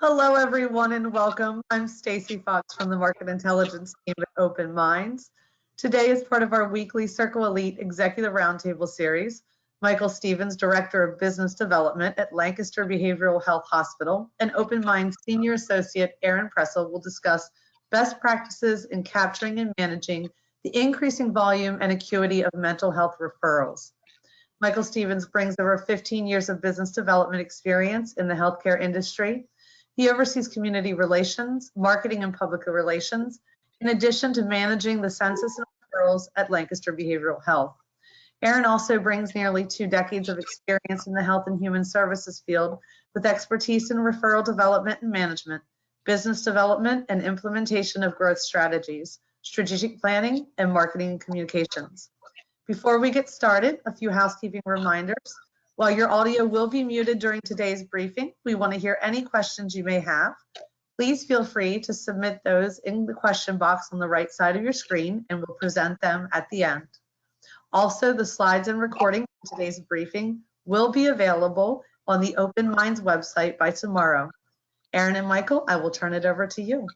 Hello, everyone, and welcome. I'm Stacy Fox from the Market Intelligence team at Open Minds. Today, as part of our weekly Circle Elite Executive Roundtable series, Michael Stevens, Director of Business Development at Lancaster Behavioral Health Hospital, and Open Minds Senior Associate Erin Pressel will discuss best practices in capturing and managing the increasing volume and acuity of mental health referrals. Michael Stevens brings over 15 years of business development experience in the healthcare industry. He oversees community relations, marketing, and public relations, in addition to managing the census and referrals at Lancaster Behavioral Health. Erin also brings nearly 2 decades of experience in the health and human services field with expertise in referral development and management, business development and implementation of growth strategies, strategic planning, and marketing and communications. Before we get started, a few housekeeping reminders. While your audio will be muted during today's briefing, we want to hear any questions you may have. Please feel free to submit those in the question box on the right side of your screen, and we'll present them at the end. Also, the slides and recording of today's briefing will be available on the Open Minds website by tomorrow. Erin and Michael, I will turn it over to you.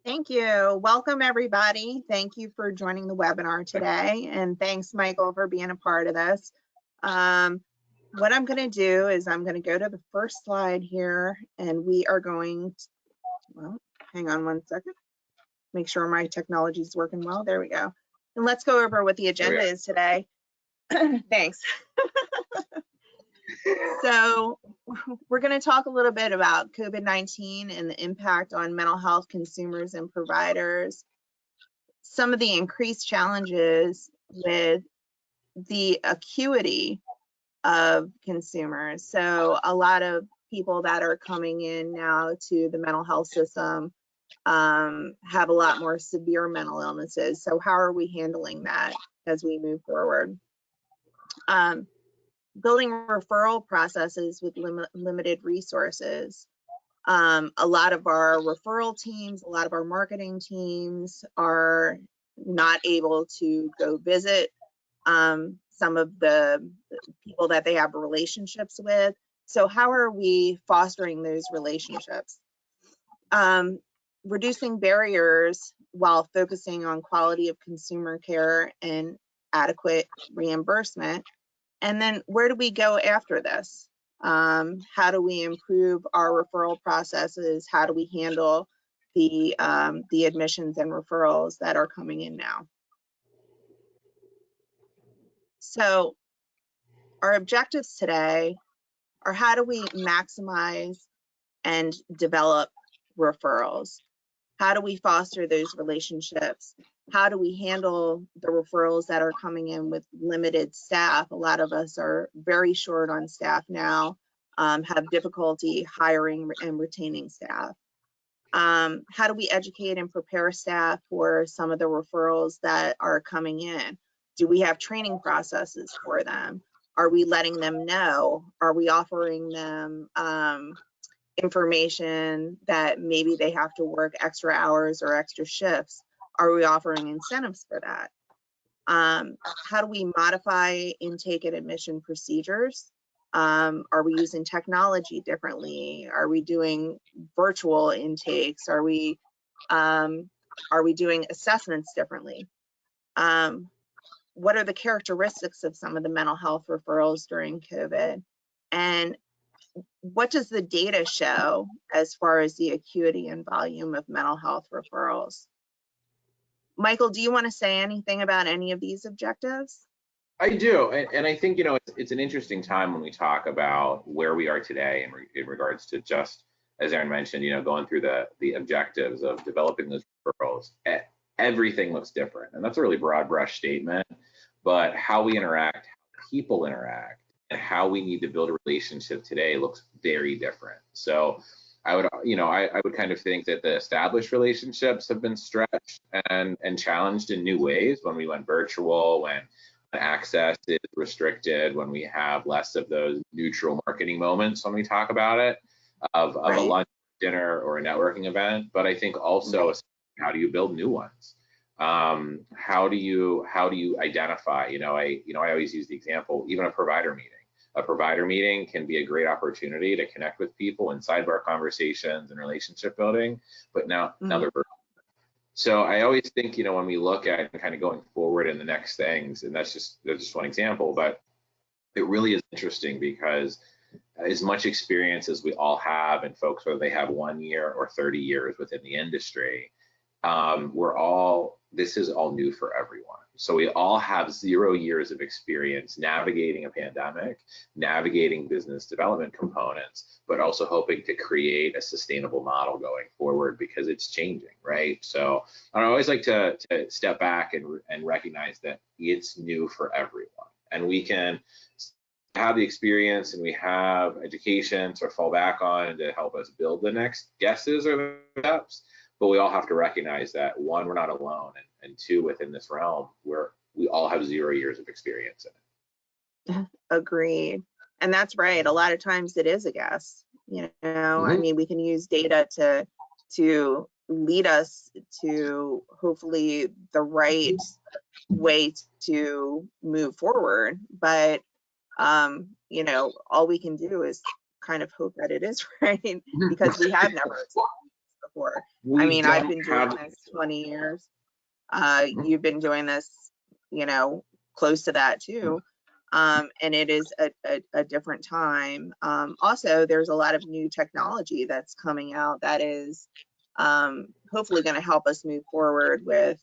Thank you. Welcome, everybody. Thank you for joining the webinar today. And thanks, Michael, for being a part of this. What I'm going to do is I'm going to go to the first slide here, and we are going to, well, hang on one second. Make sure my technology is working well. There we go. And let's go over what the agenda is today. Thanks. So we're going to talk a little bit about COVID-19 and the impact on mental health consumers and providers, some of the increased challenges with the acuity of consumers. So a lot of people that are coming in now to the mental health system have a lot more severe mental illnesses. So how are we handling that as we move forward? Building referral processes with limited resources. A lot of our referral teams, a lot of our marketing teams are not able to go visit some of the people that they have relationships with. So how are we fostering those relationships? Reducing barriers while focusing on quality of consumer care and adequate reimbursement. And then where do we go after this? How do we improve our referral processes? How do we handle the admissions and referrals that are coming in now? So our objectives today are how do we maximize and develop referrals? How do we foster those relationships? How do we handle the referrals that are coming in with limited staff? A lot of us are very short on staff now, have difficulty hiring and retaining staff. How do we educate and prepare staff for some of the referrals that are coming in? Do we have training processes for them? Are we letting them know? Are we offering them information that maybe they have to work extra hours or extra shifts? Are we offering incentives for that? How do we modify intake and admission procedures? Are we using technology differently? Are we doing virtual intakes? Are we doing assessments differently? What are the characteristics of some of the mental health referrals during COVID? And what does the data show as far as the acuity and volume of mental health referrals? Michael, do you want to say anything about any of these objectives? I do, and I think, it's an interesting time when we talk about where we are today in regards to, just as Erin mentioned, going through the objectives of developing those referrals. Everything looks different, and that's a really broad brush statement, but how we interact, how people interact, and how we need to build a relationship today looks very different. So I would kind of think that the established relationships have been stretched and challenged in new ways when we went virtual, when access is restricted, when we have less of those neutral marketing moments when we talk about it, of a lunch, dinner, or a networking event. But I think also, how do you build new ones? How do you identify? I always use the example, even a provider meeting. a provider meeting can be a great opportunity to connect with people in sidebar conversations and relationship building, but now they're virtual. So I always think, you know, when we look at kind of going forward in the next things, and that's just one example, but it really is interesting because as much experience as we all have, and folks, whether they have 1 year or 30 years within the industry, this is all new for everyone. So we all have 0 years of experience navigating a pandemic, navigating business development components, but also hoping to create a sustainable model going forward because it's changing, right? So I always like to step back and recognize that it's new for everyone. And we can have the experience and we have education to fall back on to help us build the next guesses or the steps. But we all have to recognize that, one, we're not alone, and two, within this realm, we all have 0 years of experience in it. Agreed. And that's right. A lot of times it is a guess. You know, I mean, we can use data to lead us to hopefully the right way to move forward. But you know, all we can do is kind of hope that it is right, because we have never before. I mean, I've been doing this 20 years. You've been doing this, you know, close to that too. And it is a different time. Also, there's a lot of new technology that's coming out that is hopefully going to help us move forward with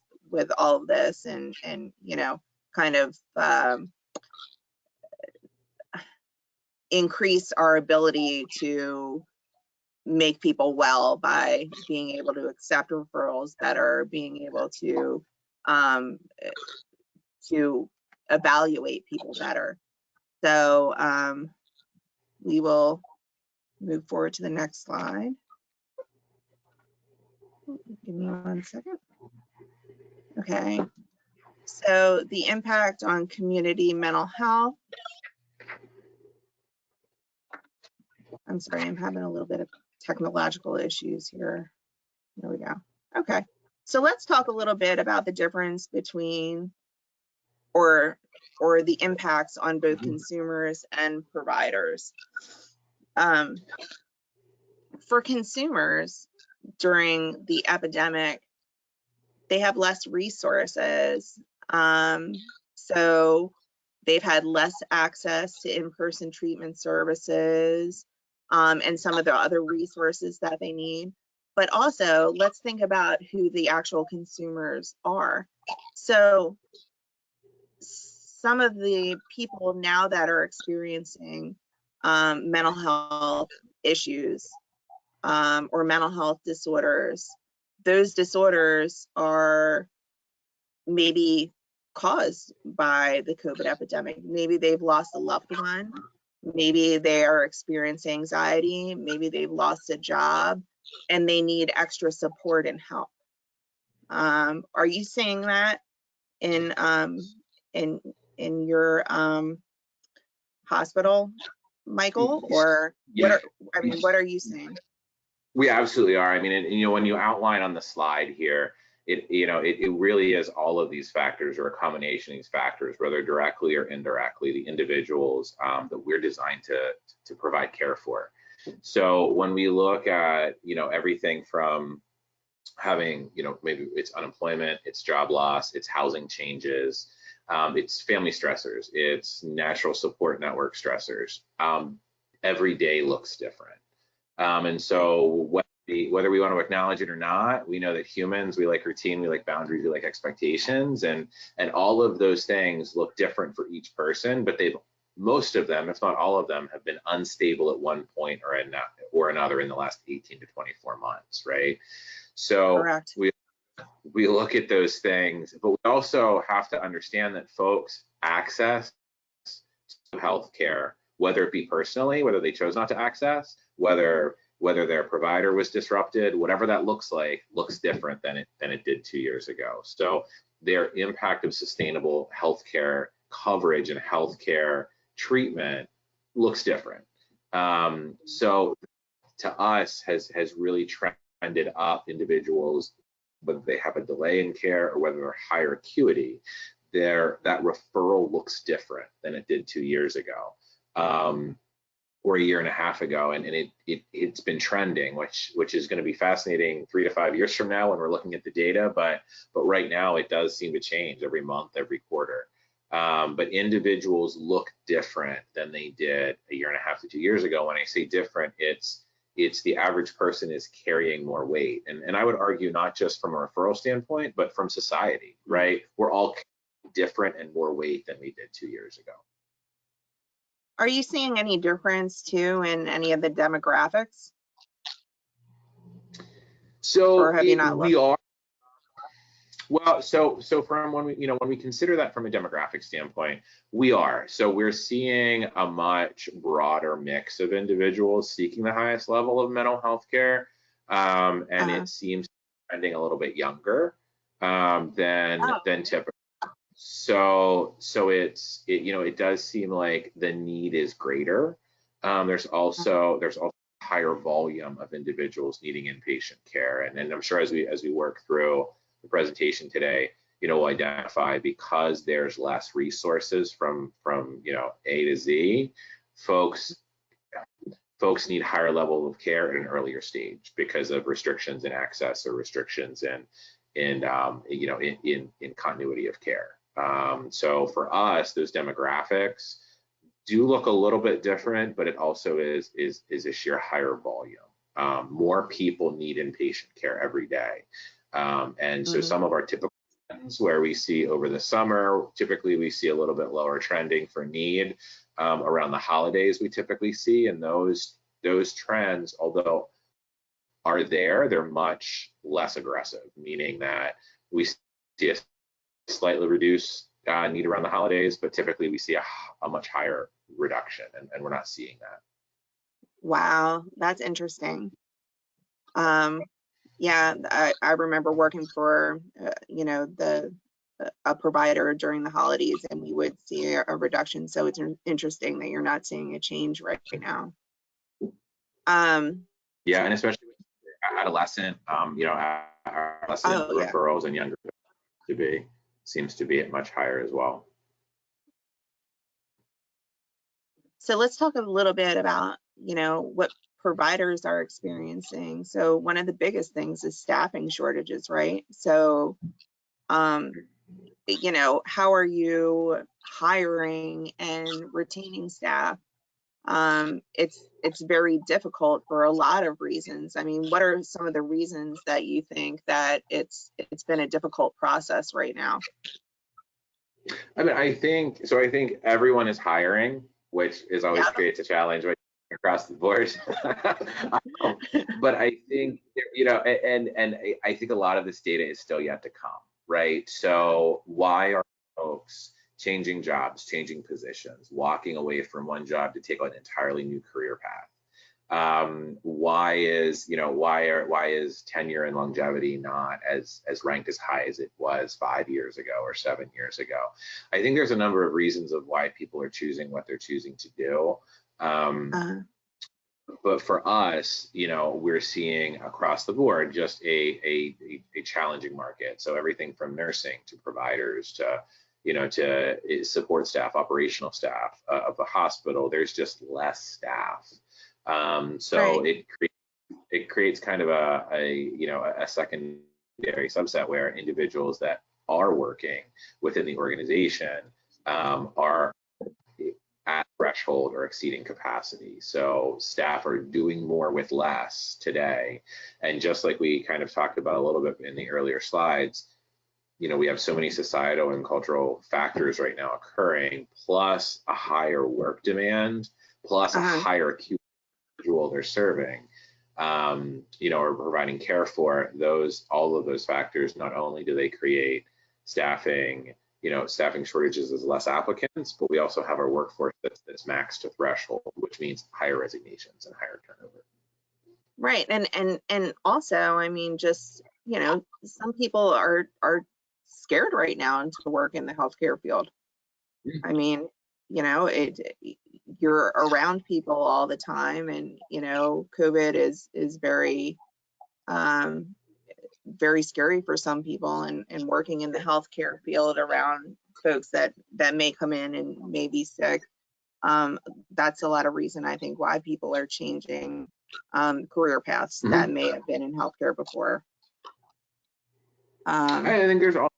all of this and you know, kind of increase our ability to make people well by being able to accept referrals better, being able to evaluate people better. So we will move forward to the next slide. Give me 1 second. Okay. So the impact on community mental health. I'm sorry, I'm having a little bit of technological issues here. There we go. Okay. So let's talk a little bit about the difference between or the impacts on both consumers and providers. For consumers during the epidemic, they have less resources. So they've had less access to in-person treatment services and some of the other resources that they need. But also, let's think about who the actual consumers are. So some of the people now that are experiencing mental health issues or mental health disorders, those disorders are maybe caused by the COVID epidemic. Maybe they've lost a loved one. Maybe they are experiencing anxiety. Maybe they've lost a job and they need extra support and help. Are you seeing that in your hospital, Michael? Or Yeah. what are you seeing? We absolutely are. I mean, you know, when you outline on the slide here, it really is all of these factors, or a combination of these factors, whether directly or indirectly, the individuals that we're designed to provide care for. So when we look at, you know, everything from having, you know, maybe it's unemployment, it's job loss, it's housing changes, it's family stressors, it's natural support network stressors. Every day looks different. And so whether we want to acknowledge it or not, we know that humans, we like routine, we like boundaries, we like expectations, and all of those things look different for each person, but most of them, if not all of them, have been unstable at one point or another in the last 18 to 24 months, right? So Correct. we look at those things, but we also have to understand that folks access to healthcare, whether it be personally, whether they chose not to access, whether their provider was disrupted, whatever that looks like, looks different than it did 2 years ago. So their impact of sustainable healthcare coverage and healthcare treatment looks different. So to us has really trended up individuals, whether they have a delay in care or whether they're higher acuity, that referral looks different than it did 2 years ago. or a year and a half ago, and it's been trending, which is going to be fascinating 3 to 5 years from now when we're looking at the data. But right now it does seem to change every month, every quarter. But individuals look different than they did a year and a half to 2 years ago. When I say different, it's the average person is carrying more weight, and I would argue not just from a referral standpoint, but from society, right? We're all different and more weight than we did 2 years ago. Are you seeing any difference too in any of the demographics? So or have you not we looked? are. Well, so from when we consider that from a demographic standpoint, we are. So we're seeing a much broader mix of individuals seeking the highest level of mental health care, and it seems trending a little bit younger than typical. So it does seem like the need is greater. There's also higher volume of individuals needing inpatient care, and I'm sure as we work through the presentation today, we'll identify, because there's less resources from A to Z, folks need higher level of care at an earlier stage because of restrictions in access or restrictions in continuity of care. So for us, those demographics do look a little bit different, but it also is a sheer higher volume. More people need inpatient care every day. And so some of our typical trends where we see over the summer, typically we see a little bit lower trending for need. Around the holidays, we typically see, and those trends, although are there, they're much less aggressive, meaning that we see a slightly reduced need around the holidays, but typically we see a much higher reduction, and we're not seeing that. Wow, that's interesting. Yeah, I remember working for a provider during the holidays, and we would see a reduction. So it's interesting that you're not seeing a change right now. Yeah, and especially with adolescent, adolescent referrals and younger seems to be at much higher as well. So let's talk a little bit about what providers are experiencing. So one of the biggest things is staffing shortages, right? So how are you hiring and retaining staff? It's very difficult for a lot of reasons. I mean, what are some of the reasons that you think that it's been a difficult process right now? I mean, I think everyone is hiring, which is always creates a challenge across the board. But I think, and I think a lot of this data is still yet to come, right? So why are folks changing jobs, changing positions, walking away from one job to take on an entirely new career path? Why is tenure and longevity not as ranked as high as it was 5 years ago or 7 years ago? I think there's a number of reasons of why people are choosing what they're choosing to do. But for us, we're seeing across the board just a challenging market. So everything from nursing to providers to to support staff, operational staff of the hospital. There's just less staff. So right. it creates kind of a secondary subset where individuals that are working within the organization are at threshold or exceeding capacity. So staff are doing more with less today. And just like we kind of talked about a little bit in the earlier slides, we have so many societal and cultural factors right now occurring, plus a higher work demand, plus a higher acuity they're serving, or providing care for. All of those factors, not only do they create staffing shortages as less applicants, but we also have our workforce that's maxed to threshold, which means higher resignations and higher turnover. Right, and also, I mean, just some people are scared right now to work in the healthcare field. I mean, you're around people all the time, and COVID is very very scary for some people, and working in the healthcare field around folks that may come in and may be sick. That's a lot of reason, I think, why people are changing career paths that may have been in healthcare before. I think there's all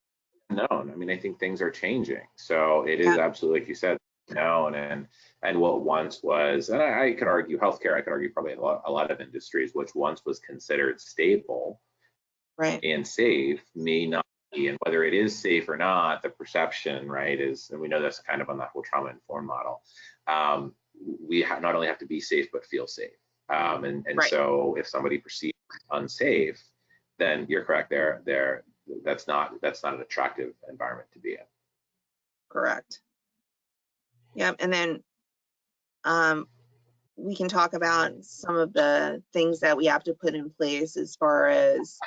known. I mean, I think things are changing. So it is absolutely, like you said, known, and what once was, and I could argue healthcare, I could argue probably a lot of industries, which once was considered stable and safe, may not be. And whether it is safe or not, the perception, right, is, and we know that's kind of on that whole trauma-informed model. We not only have to be safe, but feel safe. And so if somebody perceives unsafe, then you're correct there. That's not an attractive environment to be in. Correct. Yeah, and then we can talk about some of the things that we have to put in place as far as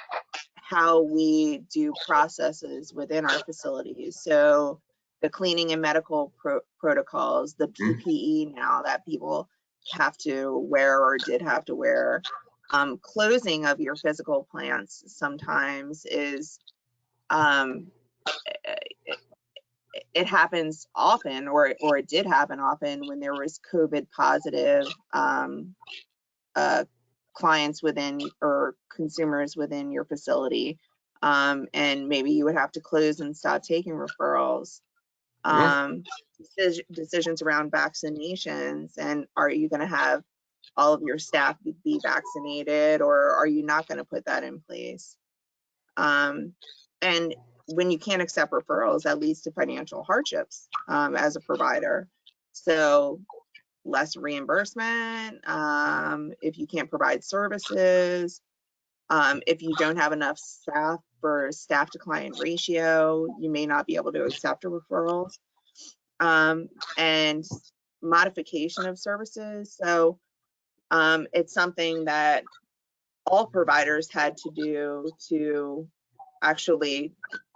how we do processes within our facilities. So the cleaning and medical protocols, the PPE now that people have to wear or did have to wear. Closing of your physical plants sometimes is, it happens often, or it did happen often when there was COVID positive clients within or consumers within your facility. And maybe you would have to close and stop taking referrals. Decisions around vaccinations, and are you going to have all of your staff be vaccinated, or are you not going to put that in place? And when you can't accept referrals, that leads to financial hardships as a provider. So less reimbursement, if you can't provide services, if you don't have enough staff for staff to client ratio, you may not be able to accept a referral. And modification of services. So it's something that all providers had to do to actually,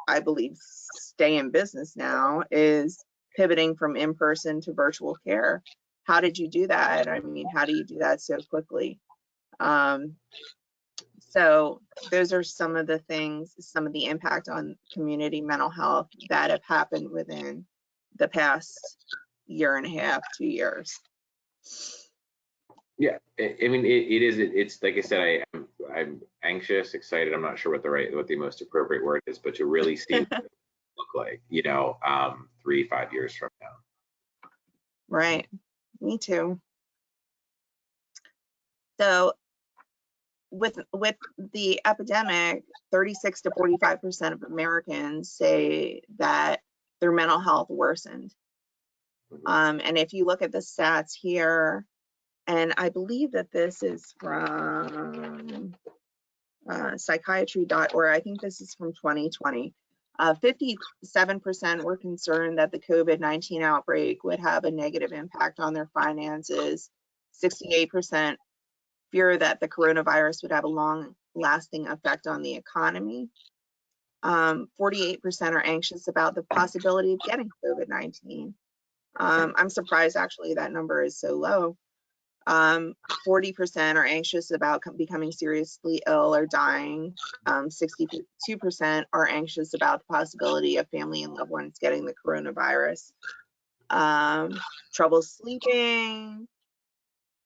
I believe, stay in business now, is pivoting from in-person to virtual care. How did you do that? I mean, how do you do that so quickly? So those are some of the things, some of the impact on community mental health that have happened within the past year and a half, 2 years. Yeah, I mean, it's like I said, I'm anxious, excited. I'm not sure what the most appropriate word is, but to really see what it look like, 3-5 years from now. Right, me too. So with the epidemic, 36 to 45% of Americans say that their mental health worsened. And if you look at the stats here, and I believe that this is from psychiatry.org, I think this is from 2020. 57% were concerned that the COVID-19 outbreak would have a negative impact on their finances. 68% fear that the coronavirus would have a long-lasting effect on the economy. 48% are anxious about the possibility of getting COVID-19. I'm surprised actually that number is so low. 40% are anxious about becoming seriously ill or dying. 62% are anxious about the possibility of family and loved ones getting the coronavirus. Trouble sleeping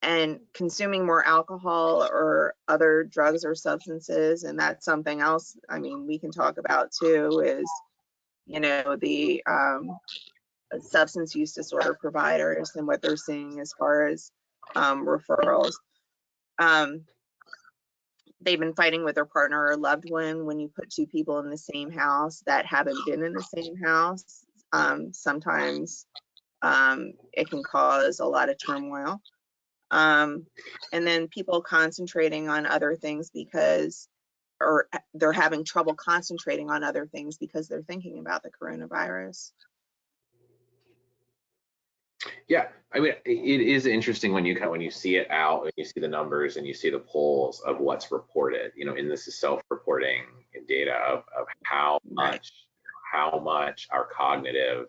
and consuming more alcohol or other drugs or substances. And that's something else, I mean, we can talk about too, is, the substance use disorder providers and what they're seeing as far as referrals. They've been fighting with their partner or loved one. When you put two people in the same house that haven't been in the same house, sometimes it can cause a lot of turmoil. And then people concentrating on other things or they're having trouble concentrating on other things because they're thinking about the coronavirus. Yeah, I mean, it is interesting when you see it out, and you see the numbers and you see the polls of what's reported. And this is self-reporting data of how much our cognitive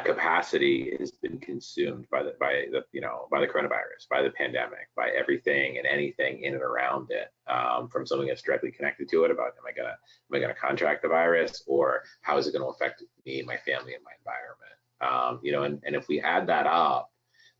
capacity has been consumed by the coronavirus, by the pandemic, by everything and anything in and around it, from something that's directly connected to it. About am I gonna contract the virus, or how is it going to affect me, my family, and my environment? And if we add that up,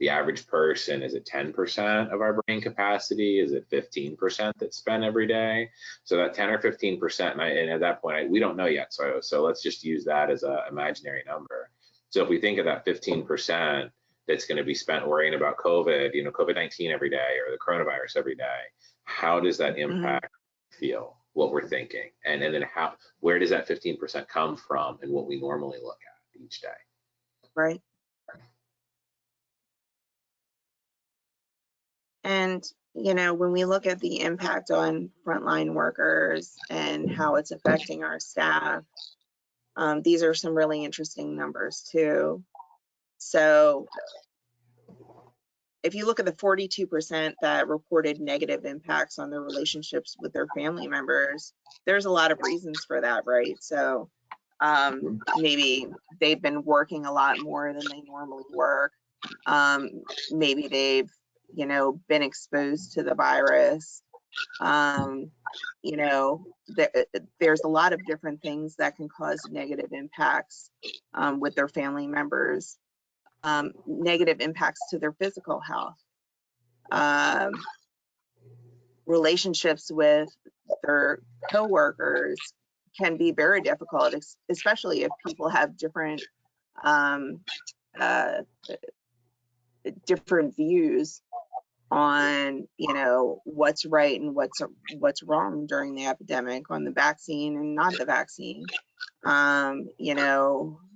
the average person, is it 10% of our brain capacity? Is it 15% that's spent every day? So that 10 or 15%, and at that point, we don't know yet. So let's just use that as an imaginary number. So if we think of that 15% that's going to be spent worrying about COVID, COVID-19 every day, or the coronavirus every day, how does that impact feel, what we're thinking? And then where does that 15% come from and what we normally look at each day? Right. And, when we look at the impact on frontline workers and how it's affecting our staff, these are some really interesting numbers too. So if you look at the 42% that reported negative impacts on their relationships with their family members, there's a lot of reasons for that, right? So maybe they've been working a lot more than they normally work. Maybe they've, been exposed to the virus. There's a lot of different things that can cause negative impacts with their family members. Negative impacts to their physical health, relationships with their coworkers can be very difficult, especially if people have different views on what's right and what's wrong during the epidemic, on the vaccine and not the vaccine.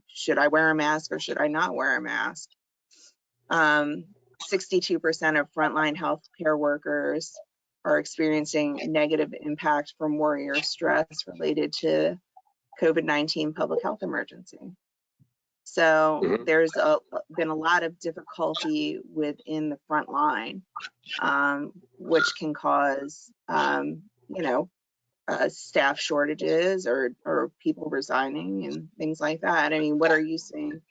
Should I wear a mask or should I not wear a mask? 62% of frontline healthcare workers are experiencing negative impact from worry or stress related to COVID-19 public health emergency. So there's been a lot of difficulty within the front line, which can cause, staff shortages or people resigning and things like that. I mean, what are you seeing?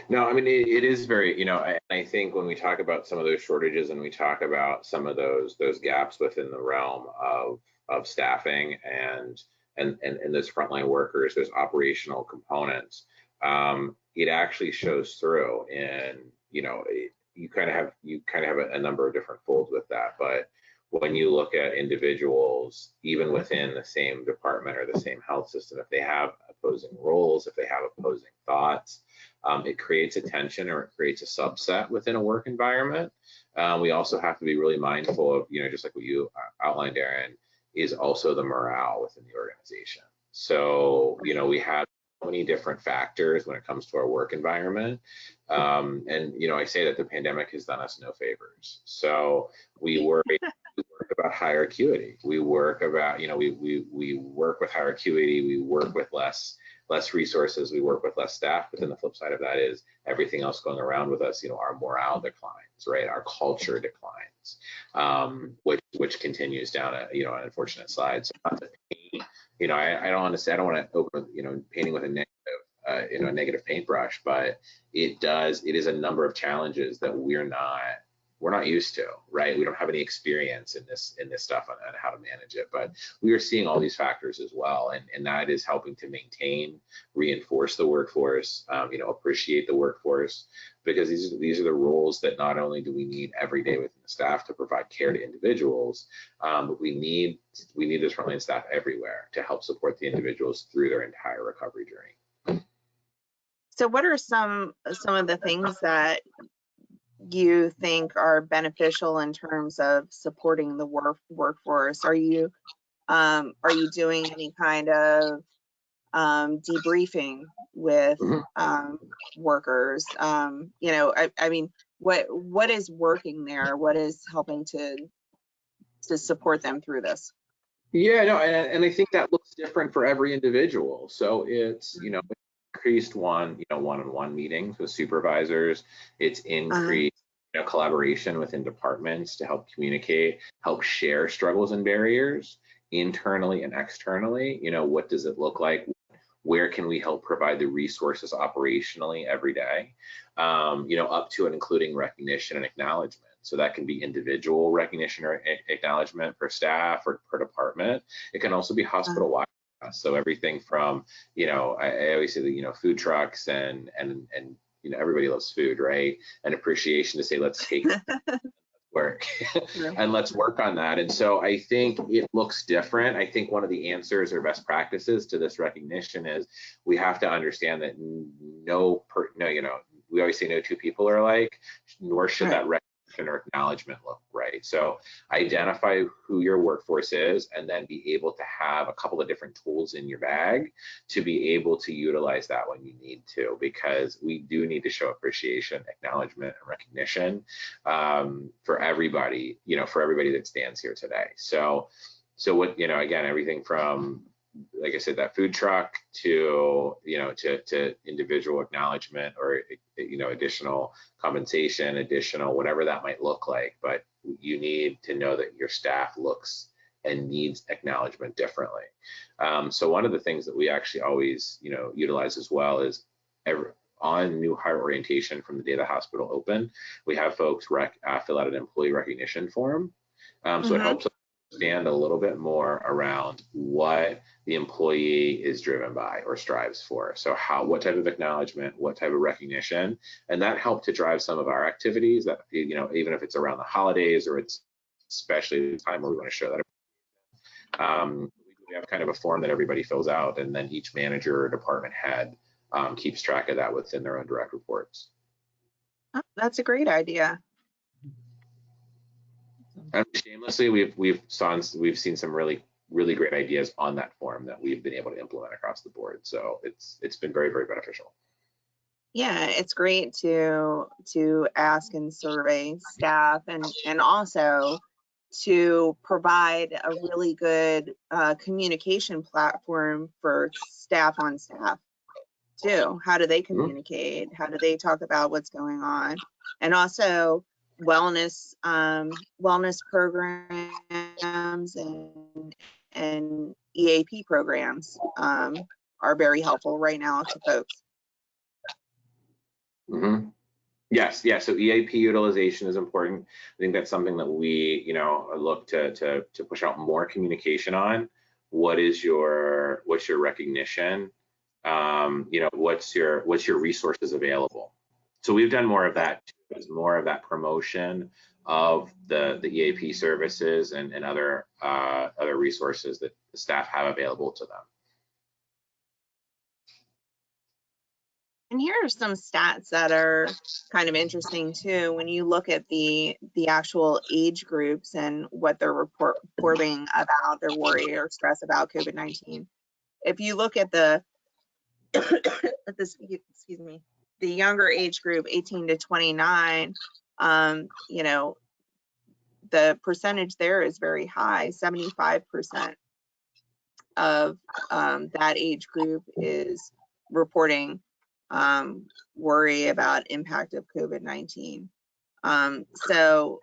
No, I mean, it is very, I think when we talk about some of those shortages and we talk about some of those gaps within the realm of staffing and those frontline workers, those operational components, it actually shows through. And you kind of have a number of different folds with that. But when you look at individuals, even within the same department or the same health system, if they have opposing roles, if they have opposing thoughts, it creates a tension or it creates a subset within a work environment. We also have to be really mindful of, just like what you outlined, Erin, is also the morale within the organization. So, we have many different factors when it comes to our work environment. And, I say that the pandemic has done us no favors. So we work about higher acuity. We work about, we work with higher acuity. We work with less resources. We work with less staff. But then the flip side of that is everything else going around with us, our morale declines, right? Our culture declines, which continues down an unfortunate slide. So not to paint, I don't want to open, painting with a negative, a negative paintbrush, but it is a number of challenges that we're not used to, right? We don't have any experience in this stuff on how to manage it, but we are seeing all these factors as well, and that is helping to maintain, reinforce the workforce, appreciate the workforce, because these are the roles that not only do we need every day within the staff to provide care to individuals, but we need this frontline staff everywhere to help support the individuals through their entire recovery journey. So what are some of the things that you think are beneficial in terms of supporting the workforce? Are you doing any kind of debriefing with workers? I mean, what is working there? What is helping to support them through this? Yeah, no, and I think that looks different for every individual. So it's increased one-on-one meetings with supervisors. It's increased collaboration within departments to help communicate, help share struggles and barriers internally and externally. What does it look like? Where can we help provide the resources operationally every day? Up to and including recognition and acknowledgement. So that can be individual recognition or acknowledgement for staff or per department. It can also be hospital-wide. So everything from, I always say that, food trucks and everybody loves food, right? An appreciation to say, let's take work and let's work on that. And so I think it looks different. I think one of the answers or best practices to this recognition is we have to understand that we always say no two people are alike, nor should that recognition or acknowledgement look right. So identify who your workforce is, and then be able to have a couple of different tools in your bag to be able to utilize that when you need to, because we do need to show appreciation, acknowledgement, and recognition for everybody, for everybody that stands here today. So what, again, everything from, like I said, that food truck to individual acknowledgement or additional compensation, additional whatever that might look like. But you need to know that your staff looks and needs acknowledgement differently. So one of the things that we actually always utilize as well is on new hire orientation from the day the hospital opened, we have folks fill out an employee recognition form. So it helps understand a little bit more around what the employee is driven by or strives for. So what type of acknowledgement, what type of recognition, and that helped to drive some of our activities that, even if it's around the holidays or it's especially the time where we want to show that. We have kind of a form that everybody fills out, and then each manager or department head keeps track of that within their own direct reports. Oh, that's a great idea. And shamelessly, we've seen some really great ideas on that form that we've been able to implement across the board. So it's been very, very beneficial. Yeah, it's great to ask and survey staff, and also to provide a really good communication platform for staff on staff too. How do they communicate? How do they talk about what's going on? And also wellness programs and EAP programs are very helpful right now to folks. Yes. So EAP utilization is important. I think that's something that we, look to push out more communication on. What's your recognition? What's your resources available? So we've done more of that too, as more of that promotion of the EAP services and other resources that the staff have available to them. And here are some stats that are kind of interesting too. When you look at the actual age groups and what they're reporting about their worry or stress about COVID-19. If you look at the younger age group, 18 to 29, the percentage there is very high. 75% of that age group is reporting worry about impact of COVID-19. So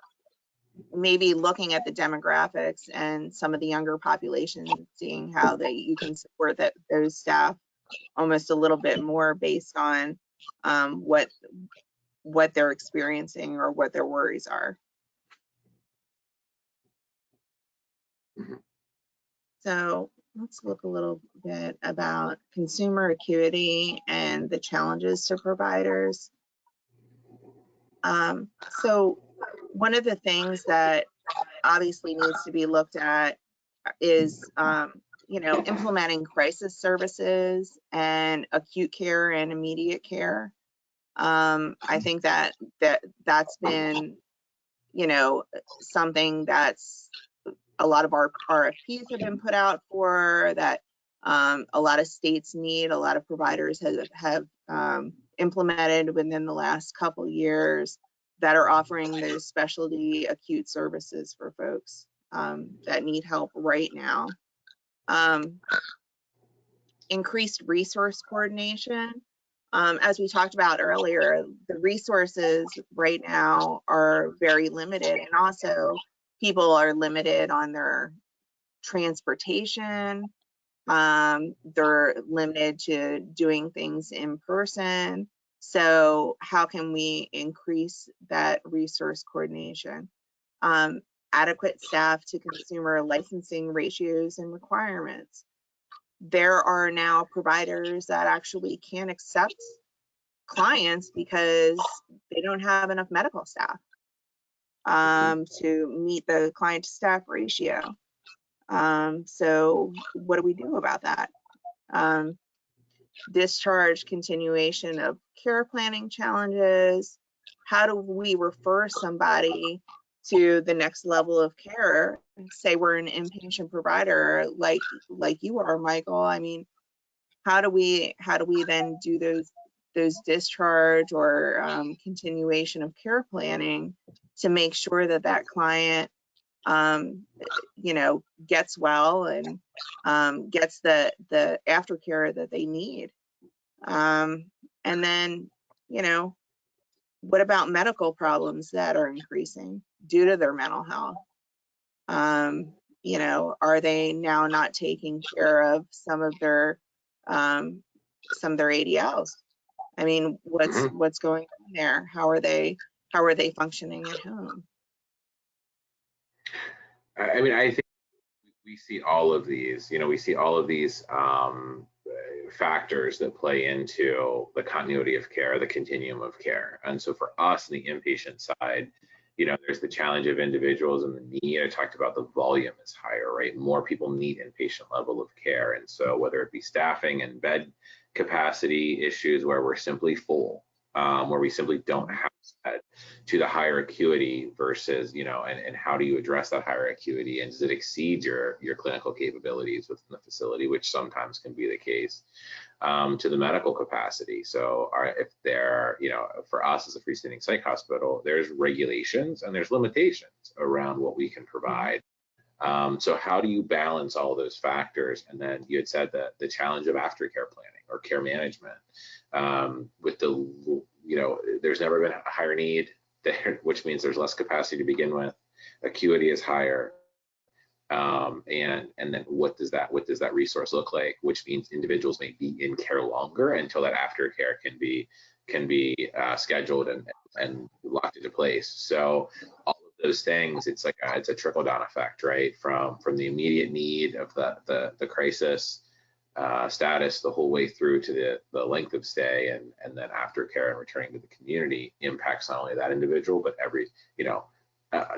maybe looking at the demographics and some of the younger population, seeing how you can support those staff almost a little bit more based on what they're experiencing or what their worries are. So let's look a little bit about consumer acuity and the challenges to providers. So one of the things that obviously needs to be looked at is implementing crisis services and acute care and immediate care. I think that's been something that's a lot of our RFPs have been put out for, that a lot of states need, a lot of providers have implemented within the last couple years, that are offering those specialty acute services for folks that need help right now. Increased resource coordination. As we talked about earlier, the resources right now are very limited, and also people are limited on their transportation. They're limited to doing things in person. So how can we increase that resource coordination? Adequate staff to consumer licensing ratios and requirements. There are now providers that actually can accept clients because they don't have enough medical staff to meet the client to staff ratio. So what do we do about that? Discharge continuation of care planning challenges. How do we refer somebody to the next level of care? Say we're an inpatient provider like you are, Michael. I mean, how do we then do those discharge or continuation of care planning to make sure that that client gets well and gets the aftercare that they need? And then, what about medical problems that are increasing due to their mental health? Are they now not taking care of some of their ADLs? I mean, what's going on there? How are they functioning at home? I mean, I think we see all of these, we see all of these factors that play into the continuity of care, the continuum of care. And so for us, on the inpatient side, there's the challenge of individuals and the need. I talked about the volume is higher, right? More people need inpatient level of care. And so whether it be staffing and bed capacity issues where we're simply full, where we simply don't have that, to the higher acuity versus, and how do you address that higher acuity, and does it exceed your clinical capabilities within the facility, which sometimes can be the case, to the medical capacity. So if there, for us as a freestanding psych hospital, there's regulations and there's limitations around what we can provide. So how do you balance all those factors? And then you had said that the challenge of aftercare planning or care management, with the, there's never been a higher need there, which means there's less capacity to begin with. Acuity is higher. And then what does that resource look like? Which means individuals may be in care longer until that aftercare can be scheduled and locked into place. So all of those things, it's a trickle down effect, right? From the immediate need of the crisis status the whole way through to the length of stay and then aftercare and returning to the community impacts not only that individual, but every,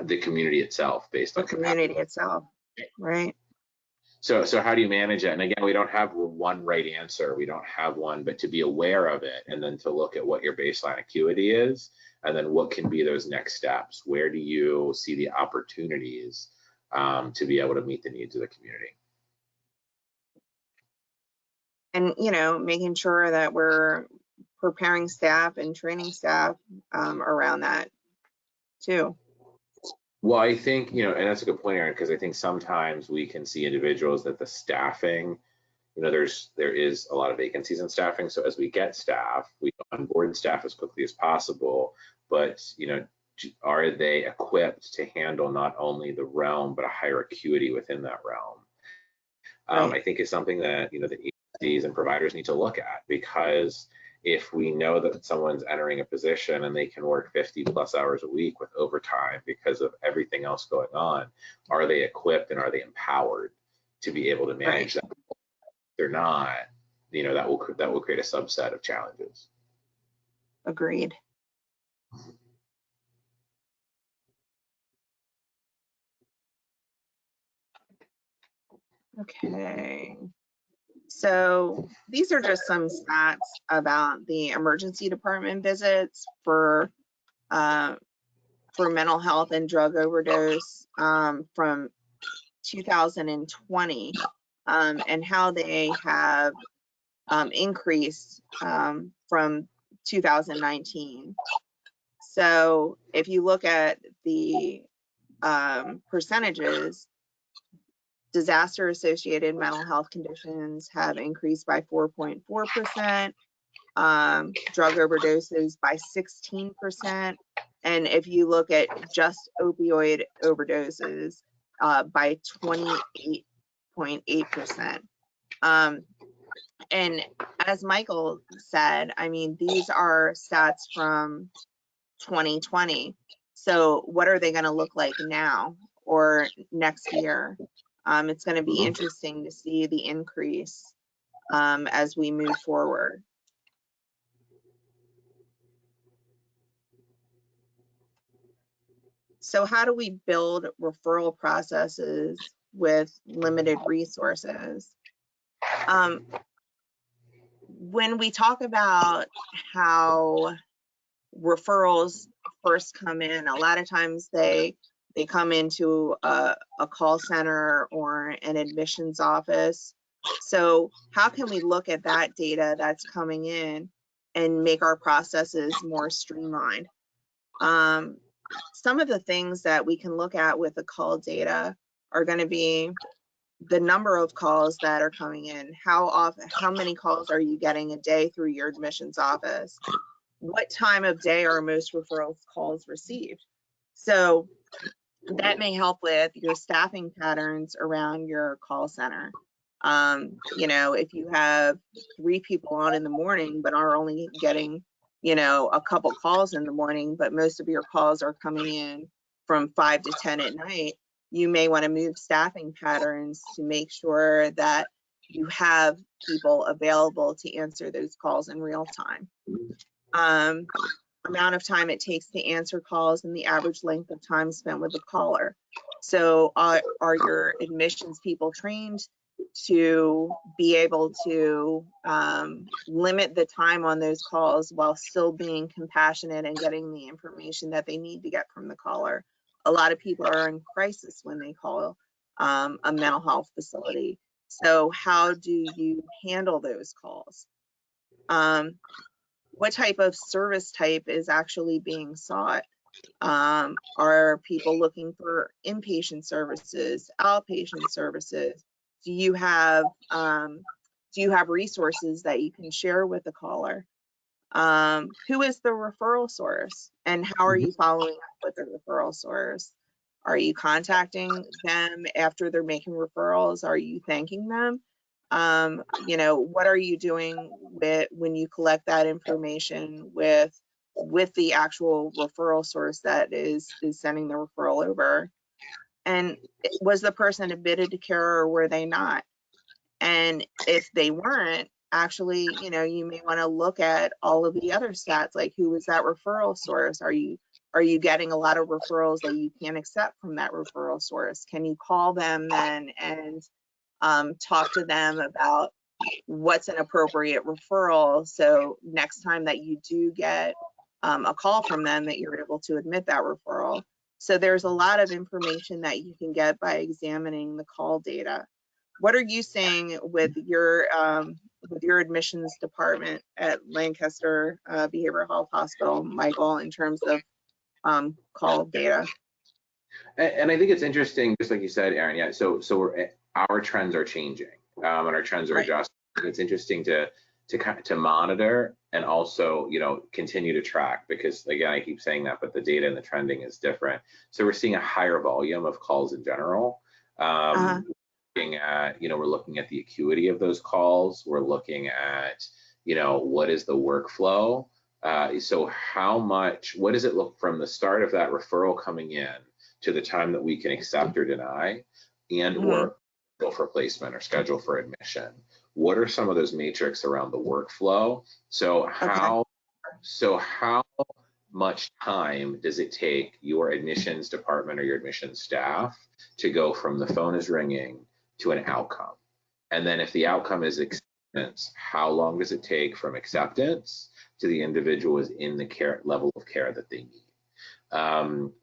the community itself based on the community itself. Right. So how do you manage it? And again, we don't have one right answer. We don't have one, but to be aware of it and then to look at what your baseline acuity is, and then what can be those next steps. Where do you see the opportunities to be able to meet the needs of the community? And, making sure that we're preparing staff and training staff around that too. Well, I think, and that's a good point, Erin, because I think sometimes we can see individuals that the staffing, there is a lot of vacancies in staffing. So as we get staff, we onboard staff as quickly as possible, but, are they equipped to handle not only the realm, but a higher acuity within that realm? Right. I think is something that, the agencies and providers need to look at, because if we know that someone's entering a position and they can work 50 plus hours a week with overtime because of everything else going on, are they equipped and are they empowered to be able to manage that? If they're not, that will create a subset of challenges. Agreed. Okay. So these are just some stats about the emergency department visits for mental health and drug overdose from 2020 and how they have increased from 2019. So if you look at the percentages, disaster-associated mental health conditions have increased by 4.4%, drug overdoses by 16%, and if you look at just opioid overdoses, by 28.8%. And as Michael said, I mean, these are stats from 2020. So what are they going to look like now or next year? It's going to be interesting to see the increase as we move forward. So how do we build referral processes with limited resources? When we talk about how referrals first come in, a lot of times they come into a call center or an admissions office. So how can we look at that data that's coming in and make our processes more streamlined? Some of the things that we can look at with the call data are going to be the number of calls that are coming in. How many calls are you getting a day through your admissions office? What time of day are most referral calls received? So that may help with your staffing patterns around your call center. You know, if you have 3 people on in the morning, but are only getting, you know, a couple calls in the morning, but most of your calls are coming in from 5 to 10 at night, you may want to move staffing patterns to make sure that you have people available to answer those calls in real time. Amount of time it takes to answer calls and the average length of time spent with the caller. So are your admissions people trained to be able to limit the time on those calls while still being compassionate and getting the information that they need to get from the caller? A lot of people are in crisis when they call a mental health facility. So how do you handle those calls? What type of service type is actually being sought? Are people looking for inpatient services, outpatient services? Do you have resources that you can share with the caller? Who is the referral source, and how are you following up with the referral source? Are you contacting them after they're making referrals? Are you thanking them? You know, what are you doing with when you collect that information with the actual referral source that is sending the referral over? And was the person admitted to care or were they not? And if they weren't, actually, you know, you may want to look at all of the other stats, like who is that referral source? Are you getting a lot of referrals that you can't accept from that referral source? Can you call them then and talk to them about what's an appropriate referral, so next time that you do get a call from them, that you're able to admit that referral? So there's a lot of information that you can get by examining the call data. What are you seeing with your admissions department at Lancaster Behavioral Health Hospital, Michael, in terms of call data? And I think it's interesting, just like you said, Erin. Yeah. So our trends are changing, and our trends are adjusting. It's interesting to monitor and also, you know, continue to track, because again, I keep saying that, but the data and the trending is different. So we're seeing a higher volume of calls in general. Looking at, you know, we're looking at the acuity of those calls. We're looking at, you know, what is the workflow? So what does it look from the start of that referral coming in to the time that we can accept or deny, and or go for placement or schedule for admission? What are some of those matrix around the workflow? So how much time does it take your admissions department or your admissions staff to go from the phone is ringing to an outcome? And then if the outcome is acceptance, how long does it take from acceptance to the individual is in the care level of care that they need?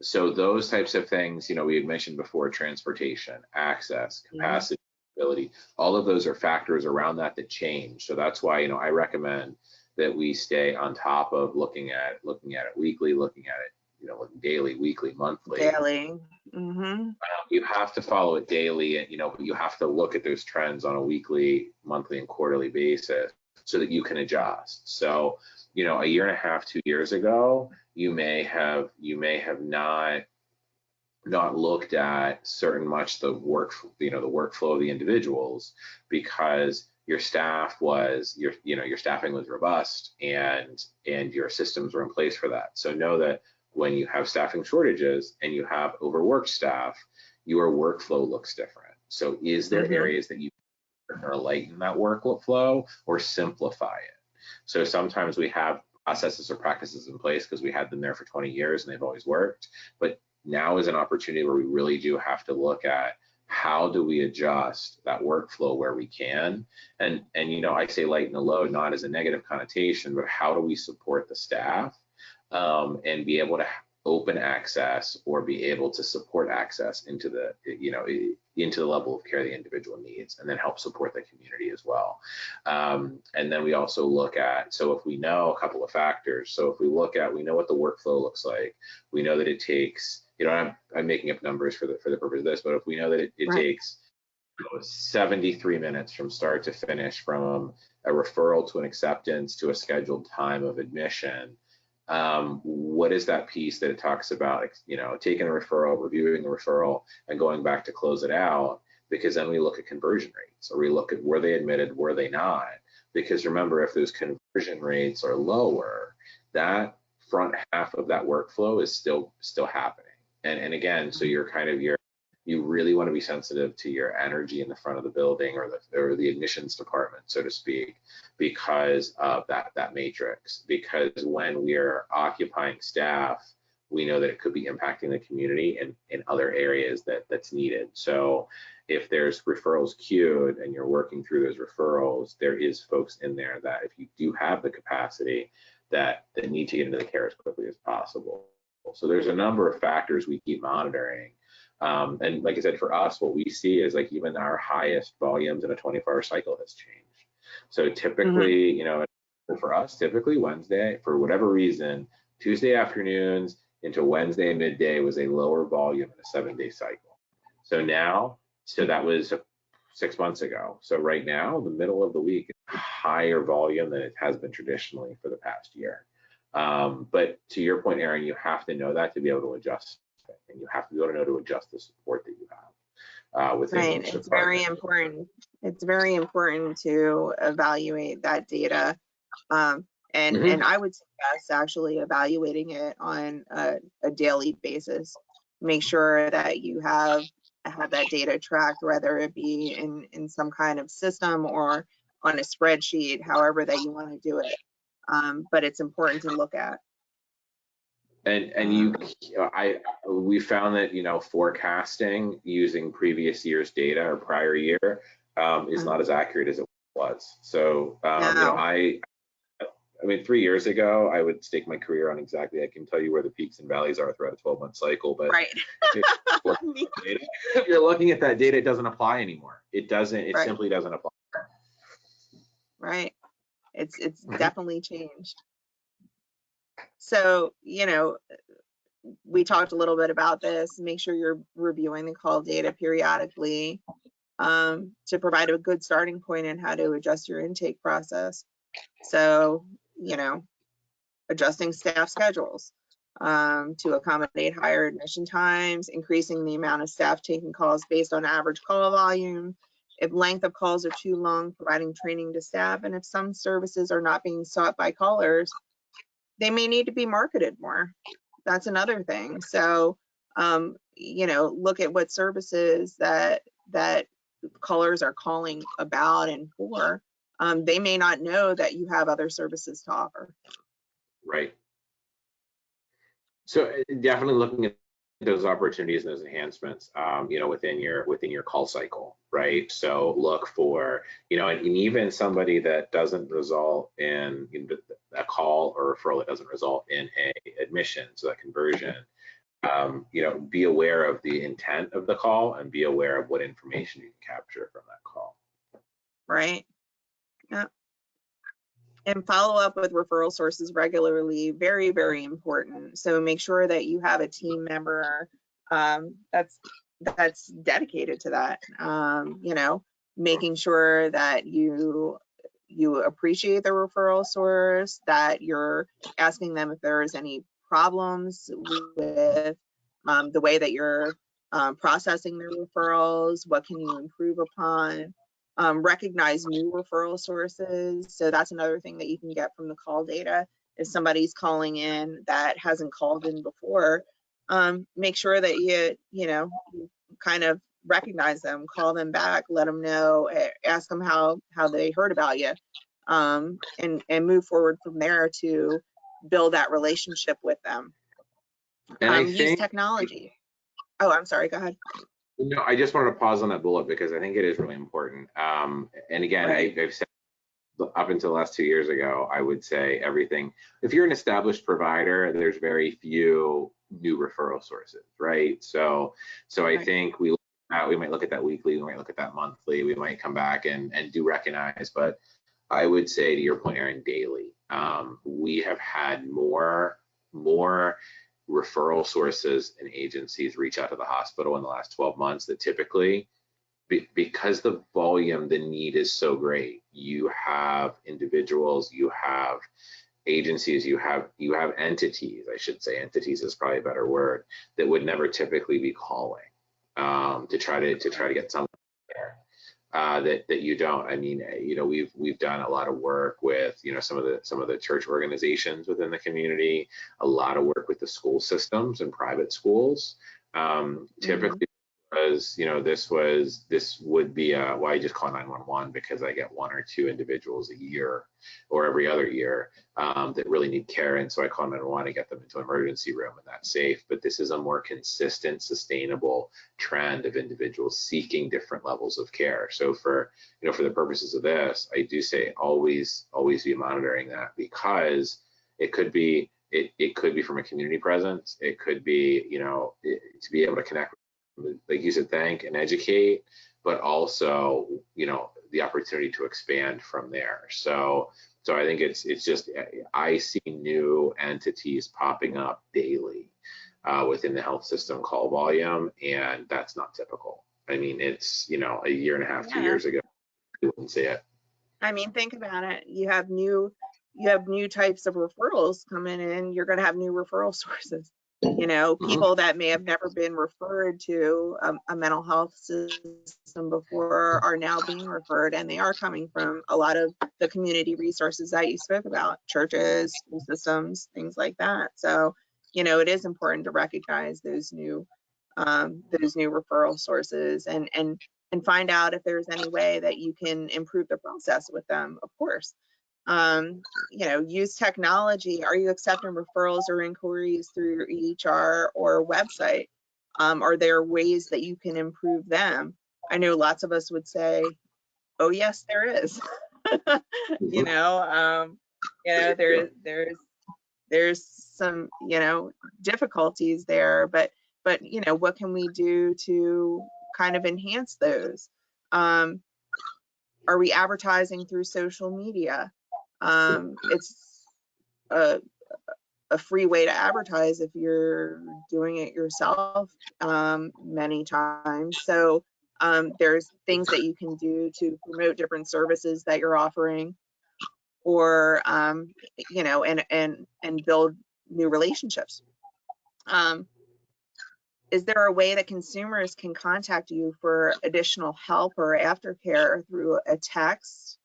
So those types of things, you know, we had mentioned before, transportation, access, capacity, ability, all of those are factors around that change. So that's why, you know, I recommend that we stay on top of looking at it weekly, looking at it, you know, daily, weekly, monthly. Daily. You have to follow it daily, and, you know, you have to look at those trends on a weekly, monthly, and quarterly basis so that you can adjust. So, you know, a year and a half, 2 years ago, you may have not looked at certain much the workflow of the individuals, because your staffing was robust and your systems were in place for that. So know that when you have staffing shortages and you have overworked staff, your workflow looks different. So is there areas that you can lighten that workflow or simplify it? So sometimes we have processes or practices in place because we had them there for 20 years and they've always worked, but now is an opportunity where we really do have to look at how do we adjust that workflow where we can. And you know, I say lighten the load, not as a negative connotation, but how do we support the staff and be able to open access or be able to support access into the, you know, into the level of care the individual needs, and then help support the community as well. And then we also look at, so if we know a couple of factors, so if we look at, we know what the workflow looks like, we know that it takes, you know, I'm making up numbers for the purpose of this, but if we know that it Right. takes 73 minutes from start to finish, from a referral to an acceptance to a scheduled time of admission, what is that piece that it talks about, you know, taking a referral, reviewing the referral, and going back to close it out? Because then we look at conversion rates, or we look at, were they admitted, were they not? Because remember, if those conversion rates are lower, that front half of that workflow is still happening. And again, so you're kind of, you really want to be sensitive to your energy in the front of the building, or the admissions department, so to speak, because of that matrix. Because when we're occupying staff, we know that it could be impacting the community and in other areas that's needed. So if there's referrals queued and you're working through those referrals, there is folks in there that, if you do have the capacity, that need to get into the care as quickly as possible. So there's a number of factors we keep monitoring. And like I said, for us, what we see is, like, even our highest volumes in a 24-hour cycle has changed. So typically, you know, for us, typically Wednesday, for whatever reason, Tuesday afternoons into Wednesday midday was a lower volume in a 7-day cycle. So now, so that was 6 months ago. So right now, the middle of the week is a higher volume than it has been traditionally for the past year. But to your point, Erin, you have to know that to be able to adjust, and you have to be able to know to adjust the support that you have within Right. each It's department. very important. It's very important to evaluate that data. And I would suggest actually evaluating it on a daily basis. Make sure that you have that data tracked, whether it be in some kind of system or on a spreadsheet, however that you want to do it. But it's important to look at. And we found that, you know, forecasting using previous year's data or prior year is not as accurate as it was. So you know, I mean, 3 years ago, I would stake my career on exactly, I can tell you where the peaks and valleys are throughout a 12-month cycle, but right. if you're looking at that data, it doesn't apply anymore. It doesn't, it Right. simply doesn't apply. Right. It's definitely changed. So, you know, we talked a little bit about this. Make sure you're reviewing the call data periodically to provide a good starting point in how to adjust your intake process. So, you know, adjusting staff schedules to accommodate higher admission times, increasing the amount of staff taking calls based on average call volume. If length of calls are too long, providing training to staff. And if some services are not being sought by callers, they may need to be marketed more. That's another thing. So, you know, look at what services that callers are calling about and for. They may not know that you have other services to offer. Right. So definitely looking at those opportunities and those enhancements, you know, within your call cycle, right? So look for, you know, and even somebody that doesn't result in a call or referral, that doesn't result in a admission, so that conversion, you know, be aware of the intent of the call and be aware of what information you can capture from that call. Right. Yeah. And follow up with referral sources regularly, very, very important. So make sure that you have a team member that's dedicated to that. You know, making sure that you appreciate the referral source, that you're asking them if there's any problems with the way that you're processing their referrals, what can you improve upon. Recognize new referral sources. So that's another thing that you can get from the call data. If somebody's calling in that hasn't called in before, make sure that you know, kind of recognize them, call them back, let them know, ask them how they heard about you, and move forward from there to build that relationship with them. And I Use think, technology. Oh, I'm sorry, go ahead. no, I just wanted to pause on that bullet because I think it is really important. And again, Right. I've said up until the last 2 years ago, I would say everything. If you're an established provider, there's very few new referral sources, right? So I Right. think we might look at that weekly, we might look at that monthly, we might come back and do recognize, but I would say to your point, Erin, daily, we have had more referral sources and agencies reach out to the hospital in the last 12 months that typically, because the volume, the need is so great. You have individuals, you have agencies, you have entities, I should say, entities is probably a better word, that would never typically be calling to try to get someone there. That you don't. I mean, we've done a lot of work with some of the church organizations within the community, a lot of work with the school systems and private schools. Typically, because this would be why I just call 911, because I get 1 or 2 individuals a year or every other year that really need care, and so I call 911 to get them into an emergency room, and that's safe. But this is a more consistent, sustainable trend of individuals seeking different levels of care. So for the purposes of this, I do say always be monitoring that, because it could be from a community presence, it could be to be able to connect, like you said, thank and educate, but also the opportunity to expand from there. So I think it's just, I see new entities popping up daily within the health system call volume, and that's not typical. I mean, it's a year and a half, 2 years ago, you wouldn't see it. I mean, think about it. You have new types of referrals coming in. You're going to have new referral sources. People that may have never been referred to a mental health system before are now being referred, and they are coming from a lot of the community resources that you spoke about, churches, school systems, things like that. So, it is important to recognize those new referral sources and find out if there's any way that you can improve the process with them, of course. Use technology. Are you accepting referrals or inquiries through your EHR or website? Are there ways that you can improve them? I know lots of us would say, oh yes, there is. There's some, difficulties there, but what can we do to kind of enhance those? Are we advertising through social media? It's a free way to advertise if you're doing it yourself many times. So there's things that you can do to promote different services that you're offering, or and build new relationships. Is there a way that consumers can contact you for additional help or aftercare through a text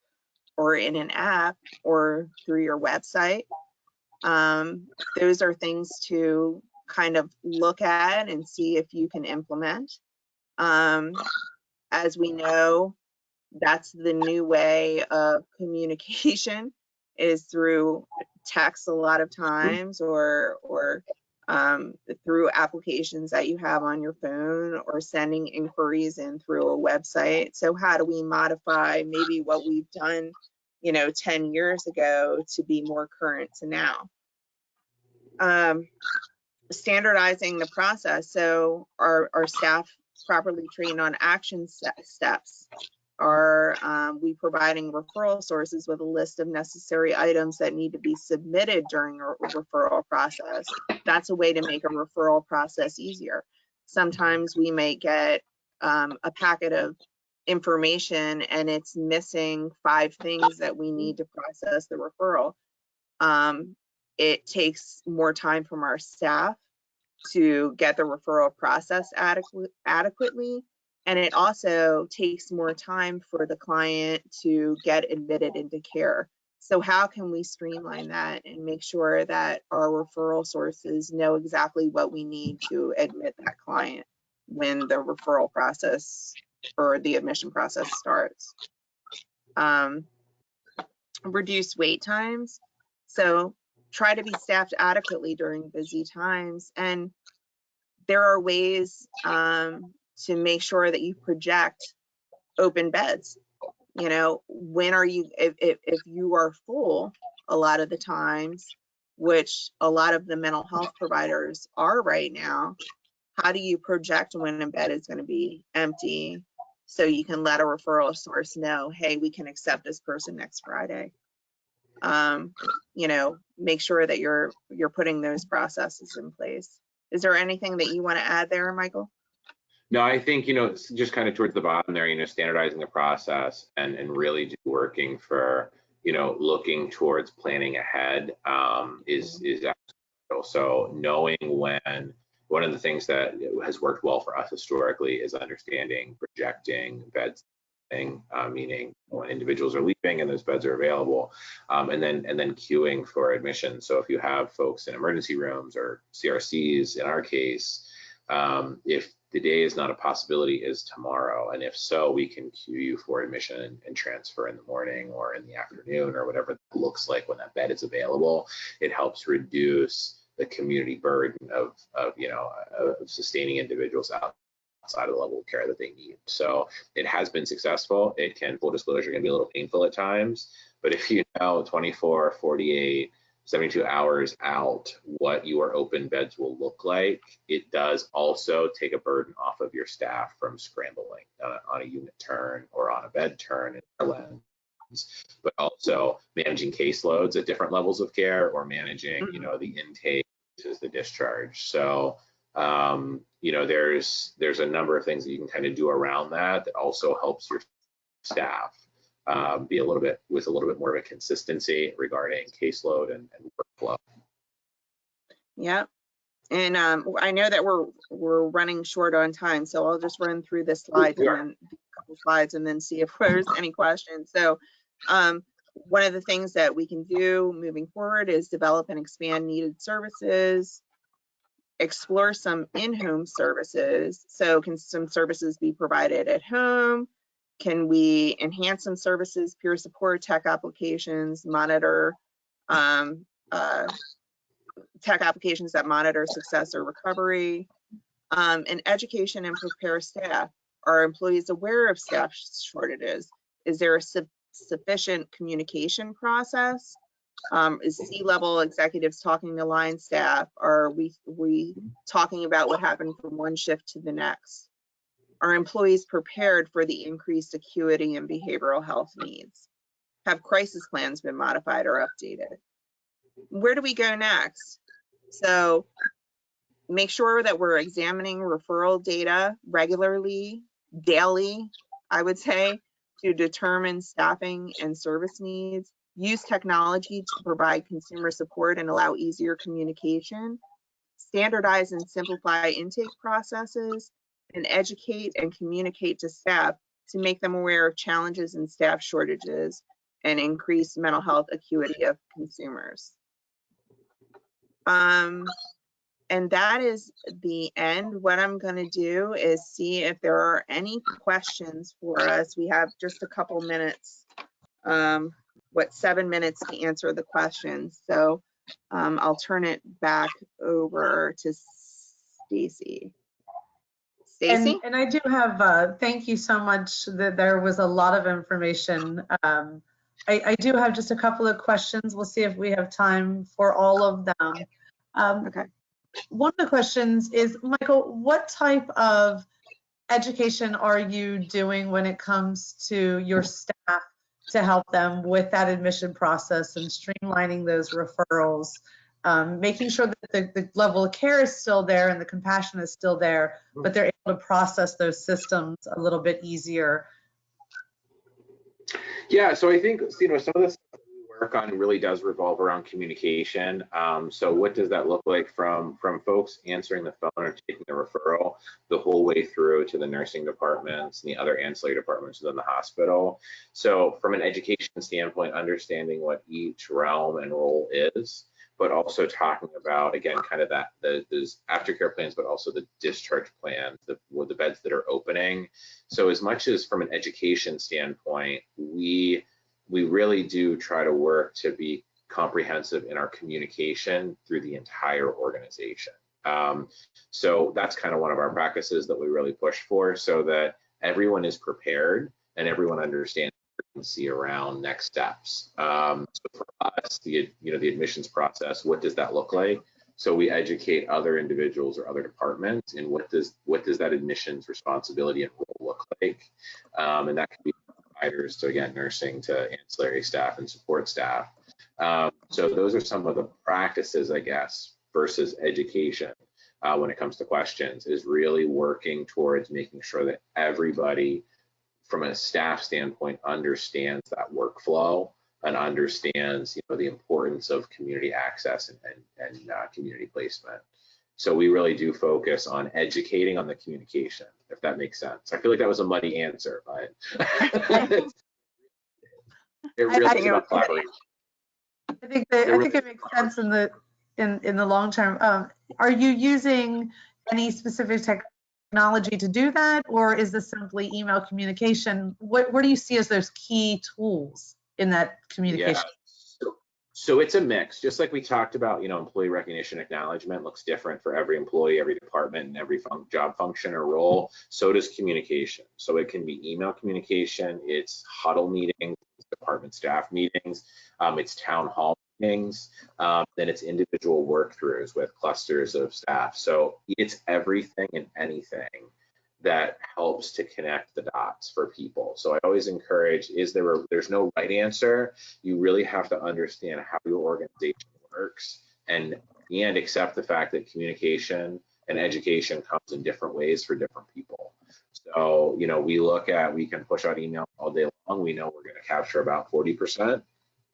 or in an app or through your website? Those are things to kind of look at and see if you can implement. As we know, that's the new way of communication, is through text a lot of times, or through applications that you have on your phone, or sending inquiries in through a website. So how do we modify maybe what we've done 10 years ago to be more current to now? Standardizing the process. So are staff properly trained on action steps? Are we providing referral sources with a list of necessary items that need to be submitted during a referral process? That's a way to make a referral process easier. Sometimes we may get a packet of information and it's missing 5 things that we need to process the referral. It takes more time from our staff to get the referral process adequately. And it also takes more time for the client to get admitted into care. So how can we streamline that and make sure that our referral sources know exactly what we need to admit that client when the referral process or the admission process starts? Reduce wait times. So try to be staffed adequately during busy times. And there are ways to make sure that you project open beds. You know, when are you, if you are full a lot of the times, which a lot of the mental health providers are right now, how do you project when a bed is going to be empty so you can let a referral source know, hey, we can accept this person next Friday? You know, make sure that you're putting those processes in place. Is there anything that you want to add there, Michael? No, I think, you know, it's just kind of towards the bottom there, you know, standardizing the process and really just working for, you know, looking towards planning ahead is absolutely vital. So knowing when, one of the things that has worked well for us historically is understanding, projecting beds, meaning when individuals are leaving and those beds are available, and then queuing for admission. So if you have folks in emergency rooms or CRCs, in our case, if the day is not a possibility, is tomorrow, and if so, we can queue you for admission and transfer in the morning or in the afternoon or whatever it looks like when that bed is available. It helps reduce the community burden of you know, of sustaining individuals outside of the level of care that they need. So it has been successful. It can, full disclosure, can be a little painful at times, but if you know 24, 48, 72 hours out what your open beds will look like, it does also take a burden off of your staff from scrambling on a unit turn or on a bed turn in our lens, but also managing caseloads at different levels of care or managing, you know, the intake versus the discharge. So, you know, there's a number of things that you can kind of do around that also helps your staff be a little bit more of a consistency regarding caseload and workflow. Yeah, and I know that we're running short on time, so I'll just run through this slide and then a couple slides and then see if there's any questions. So one of the things that we can do moving forward is develop and expand needed services, explore some in-home services. So can some services be provided at home? Can we enhance some services, peer support, tech applications, monitor tech applications that monitor success or recovery, and education and prepare staff. Are employees aware of staff shortages? Is there a sufficient communication process? Is C-level executives talking to line staff? Are we talking about what happened from one shift to the next? Are employees prepared for the increased acuity and behavioral health needs? Have crisis plans been modified or updated? Where do we go next? So make sure that we're examining referral data regularly, daily, I would say, to determine staffing and service needs. Use technology to provide consumer support and allow easier communication. Standardize and simplify intake processes, and educate and communicate to staff to make them aware of challenges in staff shortages and increase mental health acuity of consumers. And that is the end. What I'm going to do is see if there are any questions for us. We have just a couple minutes, 7 minutes to answer the questions. So I'll turn it back over to Stacy. Stacy? And I do have, thank you so much. That there was a lot of information. I do have just a couple of questions. We'll see if we have time for all of them. Okay. One of the questions is, Michael, what type of education are you doing when it comes to your staff to help them with that admission process and streamlining those referrals, making sure that the level of care is still there and the compassion is still there, but they're able to process those systems a little bit easier? Yeah, so I think, you know, some of the stuff that we work on really does revolve around communication. So what does that look like from folks answering the phone or taking the referral the whole way through to the nursing departments and the other ancillary departments within the hospital? So from an education standpoint, understanding what each realm and role is, but also talking about, again, kind of those aftercare plans, but also the discharge plans, the beds that are opening. So as much as from an education standpoint, we really do try to work to be comprehensive in our communication through the entire organization. So that's kind of one of our practices that we really push for, so that everyone is prepared and everyone understands the urgency around next steps. So for us, the admissions process, what does that look like? So we educate other individuals or other departments in what does that admissions responsibility and role look like, and that can be providers to, again, nursing, to ancillary staff and support staff. So those are some of the practices, I guess, versus education when it comes to questions, is really working towards making sure that everybody from a staff standpoint understands that workflow and understands, the importance of community access and community placement. So we really do focus on educating on the communication, if that makes sense. I feel like that was a muddy answer, but it really is about collaboration. I think it makes sense in the long term. Are you using any specific technology to do that, or is this simply email communication? What do you see as those key tools in that communication? Yeah. So it's a mix, just like we talked about, employee recognition acknowledgement looks different for every employee, every department, and every job function or role. So does communication. So it can be email communication, it's huddle meetings, department staff meetings, it's town hall meetings, then it's individual work throughs with clusters of staff. So it's everything and anything that helps to connect the dots for people. So I always encourage, there's no right answer. You really have to understand how your organization works and accept the fact that communication and education comes in different ways for different people. So, we can push out email all day long. We know we're going to capture about 40%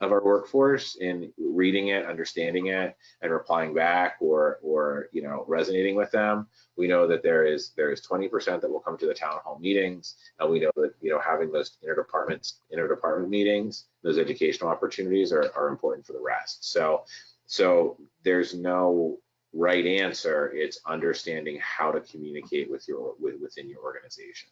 of our workforce in reading it, understanding it, and replying back or resonating with them. We know that there is 20% that will come to the town hall meetings, and we know that having those interdepartment meetings, those educational opportunities are important for the rest. So there's no right answer. It's understanding how to communicate within your organization.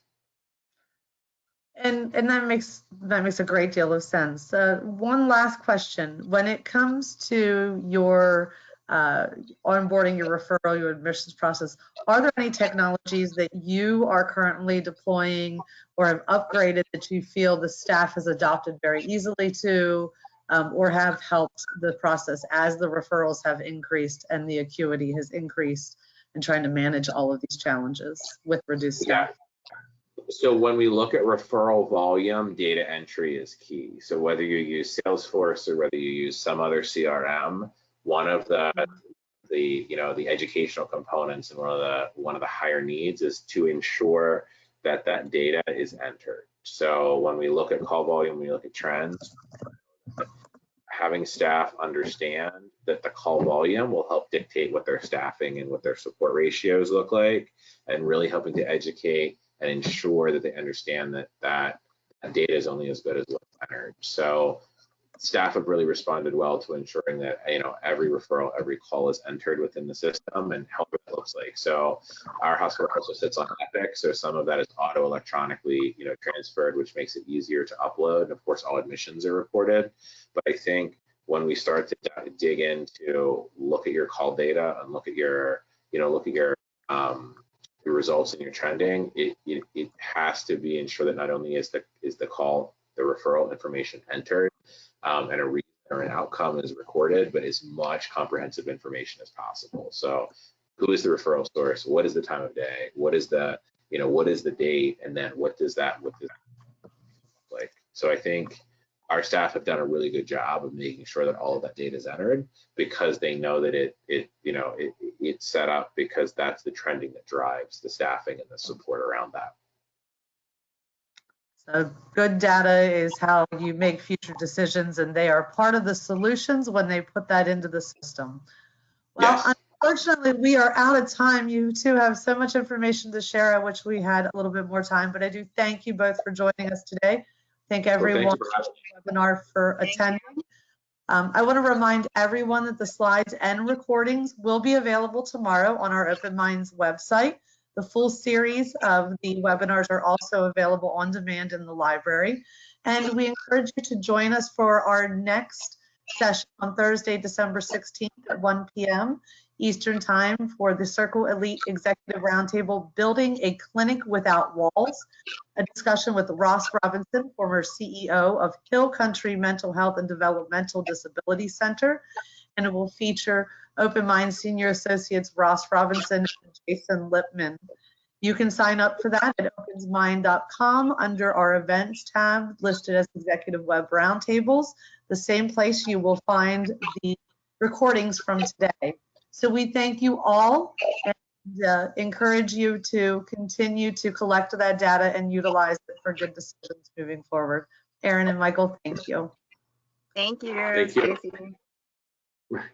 And that makes a great deal of sense. One last question: when it comes to your onboarding, your referral, your admissions process, are there any technologies that you are currently deploying or have upgraded that you feel the staff has adopted very easily to, or have helped the process as the referrals have increased and the acuity has increased in trying to manage all of these challenges with reduced staff? Yeah. So when we look at referral volume, data entry is key. So whether you use Salesforce or whether you use some other CRM, one of the educational components and one of the higher needs is to ensure that data is entered. So when we look at call volume, we look at trends, having staff understand that the call volume will help dictate what their staffing and what their support ratios look like, and really helping to educate and ensure that they understand that data is only as good as what's entered. So staff have really responded well to ensuring that every referral, every call is entered within the system and how it looks like. So our hospital also sits on Epic, so some of that is auto electronically transferred, which makes it easier to upload. And of course, all admissions are recorded. But I think when we start to dig into look at your call data and look at your results and your trending, it has to be ensured that not only is the call, the referral information entered, and a reason or an outcome is recorded, but as much comprehensive information as possible. So who is the referral source? What is the time of day? What is the date? And then what does that look like? So I think our staff have done a really good job of making sure that all of that data is entered, because they know that it's set up because that's the trending that drives the staffing and the support around that. So good data is how you make future decisions, and they are part of the solutions when they put that into the system. Well, yes. Unfortunately, we are out of time. You two have so much information to share. I wish we had a little bit more time, but I do thank you both for joining us today. Thank everyone on the webinar for attending. I want to remind everyone that the slides and recordings will be available tomorrow on our Open Minds website. The full series of the webinars are also available on demand in the library. And we encourage you to join us for our next session on Thursday, December 16th at 1 p.m. Eastern Time for the Circle Elite Executive Roundtable, Building a Clinic Without Walls, a discussion with Ross Robinson, former CEO of Hill Country Mental Health and Developmental Disability Center, and it will feature Open Mind Senior Associates Ross Robinson and Jason Lipman. You can sign up for that at opensmind.com under our events tab listed as Executive Web Roundtables, the same place you will find the recordings from today. So we thank you all and encourage you to continue to collect that data and utilize it for good decisions moving forward. Erin and Michael, thank you. Thank you, Thank you. Stacey.